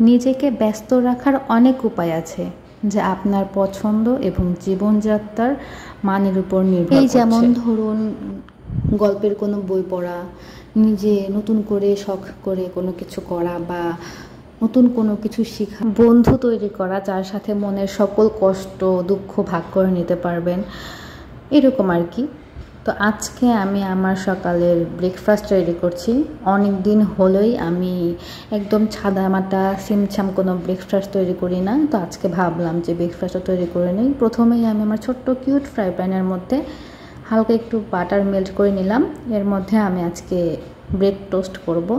নিজেকে ব্যস্ত রাখার অনেক উপায় আছে যা আপনার পছন্দ এবং জীবনযাত্রার মানের উপর নির্ভর করছে। এই যেমন ধরুন গল্পের কোনো বই পড়া, নিজে নতুন করে শখ করে কোনো কিছু করা, বা নতুন কোনো কিছু শেখা, বন্ধু তৈরি করা যার সাথে মনের সকল কষ্ট দুঃখ ভাগ করে নিতে পারবেন, এরকম আর কি। তো আজকে আমি আমার সকালের ব্রেকফাস্ট রেডি করছি। অনেক দিন হলোই আমি একদম ছাদামাটা সিমছাম কোনো ব্রেকফাস্ট তৈরি করি না। তো আজকে ভাবলাম যে ব্রেকফাস্টটা তৈরি করে নিই। প্রথমেই আমি আমার ছোট্ট কিউট ফ্রাই প্যানের মধ্যে হালকা একটু বাটার মেল্ট করে নিলাম। এর মধ্যে আমি আজকে ব্রেড টোস্ট করব।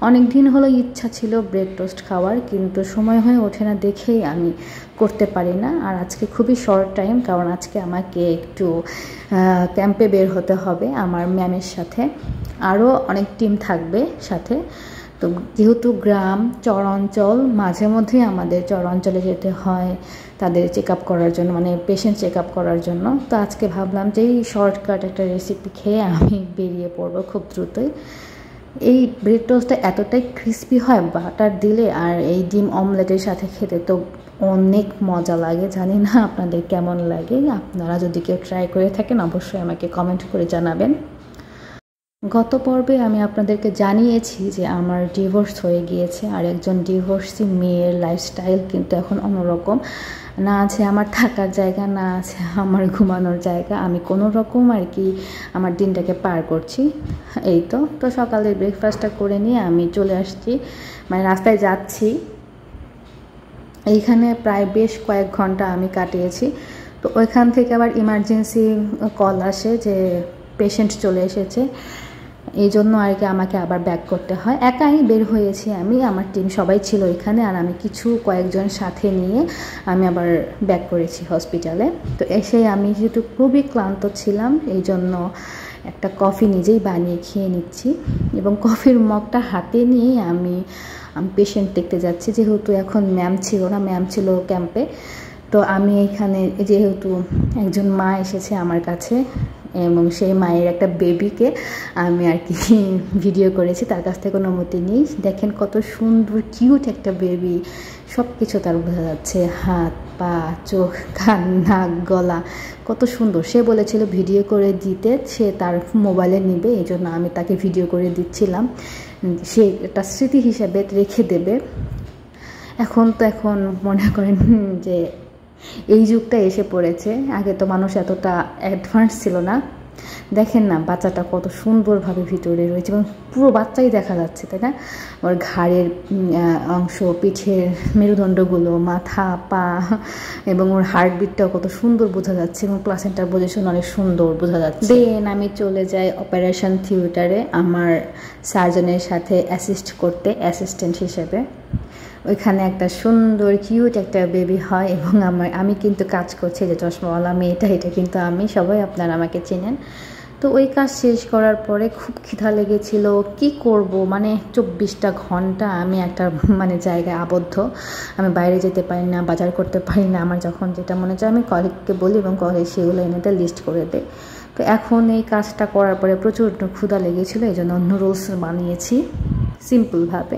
অনেক দিন হলো ইচ্ছা ছিল ব্রেড টোস্ট খাওয়ার, কিন্তু সময় হয়ে ওঠে না দেখেই আমি করতে পারি না। আর আজকে খুবই শর্ট টাইম, কারণ আজকে আমাকে একটু ক্যাম্পে বের হতে হবে আমার ম্যামের সাথে। আরও অনেক টিম থাকবে সাথে। তো যেহেতু গ্রাম চর অঞ্চল, মাঝে মধ্যেই আমাদের চর অঞ্চলে যেতে হয় তাদের চেক আপ করার জন্য, মানে পেশেন্ট চেক আপ করার জন্য। তো আজকে ভাবলাম যে এই শর্টকাট একটা রেসিপি খেয়ে আমি বেরিয়ে পড়বো খুব দ্রুতই। এই ব্রেড টোস্টটা এতটাই ক্রিস্পি হয় বাটার দিলে, আর এই ডিম অমলেটের সাথে খেতে তো অনেক মজা লাগে। জানি না আপনাদের কেমন লাগে। আপনারা যদি কেউ ট্রাই করে থাকেন অবশ্যই আমাকে কমেন্ট করে জানাবেন। গত পর্বে আমি আপনাদেরকে জানিয়েছি যে আমার ডিভোর্স হয়ে গিয়েছে, আর একজন ডিভোর্সি মেয়ের লাইফস্টাইল কিন্তু এখন অন্যরকম। না আছে আমার থাকার জায়গা, না আছে আমার ঘুমানোর জায়গা। আমি কোনো রকম আর কি আমার দিনটাকে পার করছি। এই তো সকালে ব্রেকফাস্টটা করে নিয়ে আমি চলে আসছি, মানে রাস্তায় যাচ্ছি। এইখানে প্রায় বেশ কয়েক ঘন্টা আমি কাটিয়েছি। তো ওইখান থেকে আবার ইমার্জেন্সি কল আসে যে পেশেন্ট চলে এসেছে, এই জন্য আর কি আমাকে আবার ব্যাক করতে হয়। একাই বের হয়েছি আমি, আমার টিম সবাই ছিল এখানে, আর আমি কয়েকজন সাথে নিয়ে আমি আবার ব্যাক করেছি হসপিটালে। তো এসে আমি যেহেতু খুবই ক্লান্ত ছিলাম, এই জন্য একটা কফি নিজেই বানিয়ে খেয়ে নিচ্ছি, এবং কফির মগটা হাতে নিয়ে আমি পেশেন্ট দেখতে যাচ্ছি। যেহেতু এখন ম্যাম ছিল না, ম্যাম ছিল ক্যাম্পে। তো আমি এখানে যেহেতু একজন মা এসেছে আমার কাছে, এবং সেই মায়ের একটা বেবিকে আমি আর কি ভিডিও করেছি, তার কাছ থেকে অনুমতি নিই। দেখেন কত সুন্দর কিউট একটা বেবি, সব কিছু তার বোঝা যাচ্ছে, হাত পা চোখ কান নাক গলা কত সুন্দর। সে বলেছিল ভিডিও করে দিতে, সে তার মোবাইলে নেবে, এই জন্য আমি তাকে ভিডিও করে দিচ্ছিলাম। সে একটা স্মৃতি হিসাবে রেখে দেবে। এখন মনে করেন যে এই যুগটা এসে পড়েছে। আগে তো মানুষ এতটা অ্যাডভান্স ছিল না। দেখেন না বাচ্চাটা কত সুন্দরভাবে ভিতরে রয়েছে, এবং পুরো বাচ্চাই দেখা যাচ্ছে, তাই না? ওর ঘাড়ের অংশ, পিঠের মেরুদণ্ডগুলো, মাথা পা, এবং ওর হার্টবিটটাও কত সুন্দর বোঝা যাচ্ছে, এবং প্লাসেন্টার পজিশন অনেক সুন্দর বোঝা যাচ্ছে। দেন আমি চলে যাই অপারেশন থিয়েটারে আমার সার্জনের সাথে অ্যাসিস্ট করতে, অ্যাসিস্ট্যান্ট হিসেবে। ওইখানে একটা সুন্দর কিউট একটা বেবি হয়, এবং আমি কিন্তু কাজ করছি, যে চশমাওয়ালা মেয়েটা, এটা কিন্তু আমি, সবাই আপনারা আমাকে চেনেন। তো ওই কাজ শেষ করার পরে খুব খিদা লেগেছিল। কি করব, মানে 24টা ঘন্টা আমি একটা মানে জায়গায় আবদ্ধ। আমি বাইরে যেতে পারি না, বাজার করতে পারি না। আমার যখন যেটা মনে চায় আমি কলিগকে বলি, এবং কলিগ সেগুলো এনে লিস্ট করে দেয়। তো এখন এই কাজটা করার পরে প্রচুর ক্ষুধা লেগেছিলো, এই জন্য নুডলস বানিয়েছি সিম্পলভাবে।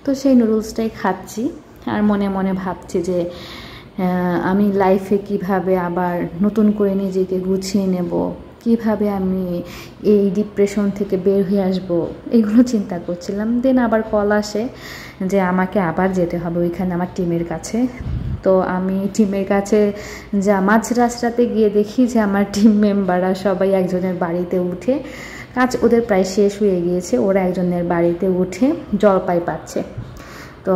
তো সেই নুডলসটাই খাচ্ছি, আর মনে মনে ভাবছি যে আমি লাইফে কিভাবে আবার নতুন করে নিজেকে গুছিয়ে নেব, কিভাবে আমি এই ডিপ্রেশন থেকে বের হয়ে আসব, এগুলো চিন্তা করছিলাম। দেন আবার কল আসে যে আমাকে আবার যেতে হবে ওইখানে আমার টিমের কাছে। তো আমি টিমের কাছে মাঝ রাস্তাতে গিয়ে দেখি যে আমার টিম মেম্বাররা সবাই একজনের বাড়িতে উঠে, কাজ ওদের প্রায় শেষ হয়ে গিয়েছে, ওরা একজনের বাড়িতে উঠে জলপাই পাচ্ছে। তো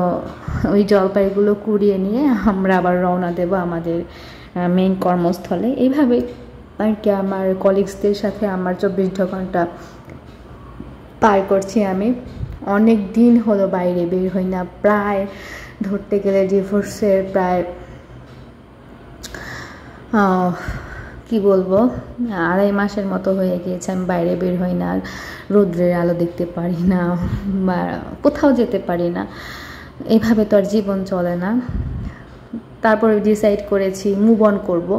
ওই জলপাইগুলো কুড়িয়ে নিয়ে আমরা আবার রওনা দেব আমাদের মেইন কর্মস্থলে। এইভাবে আর কি আমার কলিগসদের সাথে আমার 24 ঘন্টা পার করছি আমি। অনেক দিন হলো বাইরে বের হই না, প্রায় ধরতে গেলে ডিভোর্সের প্রায় কি বলবো 2.5 মাসের মতো হয়ে গিয়েছে আমি বাইরে বের হই না, রৌদ্রের আলো দেখতে পারি না, বা কোথাও যেতে পারি না। এভাবে তো আর জীবন চলে না। তারপরে ডিসাইড করেছি মুভ অন করব।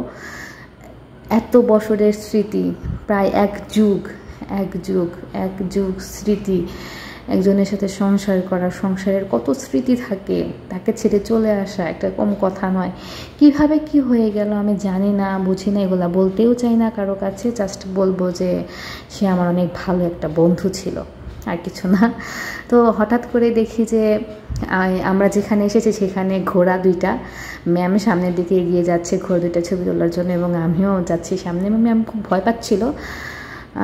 এত বছরের স্মৃতি, প্রায় এক যুগ স্মৃতি একজনের সাথে সংসার করা, সংসারের কত স্মৃতি থাকে, তাকে ছেড়ে চলে আসা একটা কম কথা নয়। কিভাবে কি হয়ে গেল আমি জানি না, বুঝি না, এগুলো বলতেও চাই না কারো কাছে। জাস্ট বলবো যে সে আমার অনেক ভালো একটা বন্ধু ছিল, আর কিছু না। তো হঠাৎ করে দেখি যে আমরা যেখানে এসেছি সেখানে ঘোড়া দুইটা, ম্যাম সামনের দিকে এগিয়ে যাচ্ছে ঘোড়া দুইটা ছবি তোলার জন্য, এবং আমিও যাচ্ছি সামনে। ম্যাম খুব ভয় পাচ্ছিল,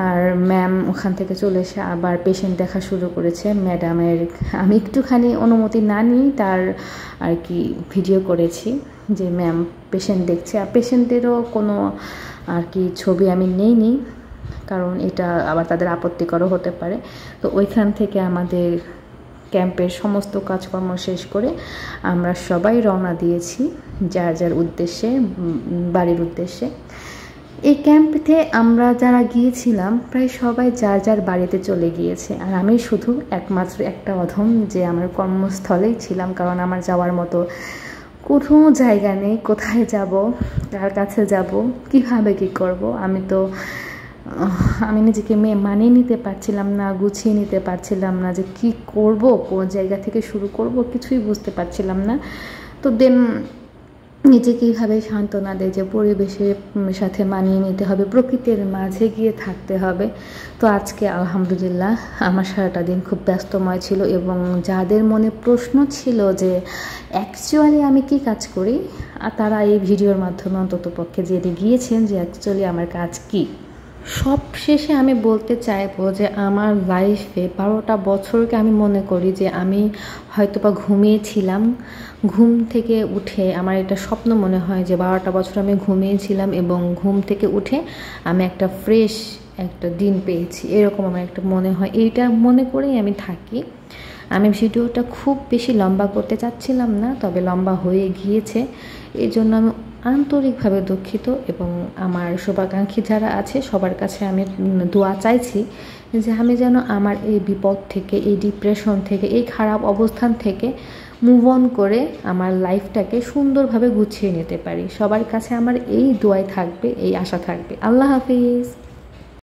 আর ম্যাম ওখান থেকে চলে এসে আবার পেশেন্ট দেখা শুরু করেছে। ম্যাডামের আমি একটুখানি অনুমতি না নিই তার আর কি ভিডিও করেছি যে ম্যাম পেশেন্ট দেখছে, আর পেশেন্টেরও কোনো আর কি ছবি আমি নেইনি, কারণ এটা আবার তাদের আপত্তিকরও হতে পারে। তো ওইখান থেকে আমাদের ক্যাম্পের সমস্ত কাজকর্ম শেষ করে আমরা সবাই রওনা দিয়েছি যার যার উদ্দেশ্যে, বাড়ির উদ্দেশ্যে। এই ক্যাম্পে আমরা যারা গিয়েছিলাম প্রায় সবাই যার যার বাড়িতে চলে গিয়েছে, আর আমি শুধু একমাত্র একটা অধম যে আমার কর্মস্থলেই ছিলাম, কারণ আমার যাওয়ার মতো কোনো জায়গা নেই। কোথায় যাব, কার কাছে যাব, কিভাবে কি করব, আমি নিজেকে মানিয়ে নিতে পারছিলাম না, গুছিয়ে নিতে পারছিলাম না যে কি করব, কোন জায়গা থেকে শুরু করব, কিছুই বুঝতে পারছিলাম না। তো দেন নিজেকে এইভাবে সান্ত্বনা দেয় যে পরিবেশের সাথে মানিয়ে নিতে হবে, প্রকৃতির মাঝে গিয়ে থাকতে হবে। তো আজকে আলহামদুলিল্লাহ আমার সারাটা দিন খুব ব্যস্তময় ছিল, এবং যাদের মনে প্রশ্ন ছিল যে অ্যাকচুয়ালি আমি কি কাজ করি, আর তারা এই ভিডিওর মাধ্যমে অন্ততপক্ষে জেনে গিয়েছেন যে অ্যাকচুয়ালি আমার কাজ কি। সব শেষে আমি বলতে চাইবো যে আমার লাইফে 12টা বছরকে আমি মনে করি যে আমি হয়তোবা ঘুমিয়েছিলাম, ঘুম থেকে উঠে আমার এটা স্বপ্ন মনে হয় যে 12টা বছর আমি ঘুমিয়েছিলাম এবং ঘুম থেকে উঠে আমি একটা ফ্রেশ একটা দিন পেয়েছি, এরকম আমার একটা মনে হয়। এইটা মনে করেই আমি থাকি। আমি ভিডিওটা খুব বেশি লম্বা করতে চাচ্ছিলাম না, তবে লম্বা হয়ে গিয়েছে, এই জন্য আমি আন্তরিকভাবে দুঃখিত। এবং আমার শুভাকাঙ্ক্ষী যারা আছে সবার কাছে আমি দোয়া চাইছি যে আমি যেন আমার এই বিপদ থেকে, এই ডিপ্রেশন থেকে, এই খারাপ অবস্থান থেকে মুভ অন করে আমার লাইফটাকে সুন্দরভাবে গুছিয়ে নিতে পারি। সবার কাছে আমার এই দোয়াই থাকবে, এই আশা থাকবে। আল্লাহ হাফিজ।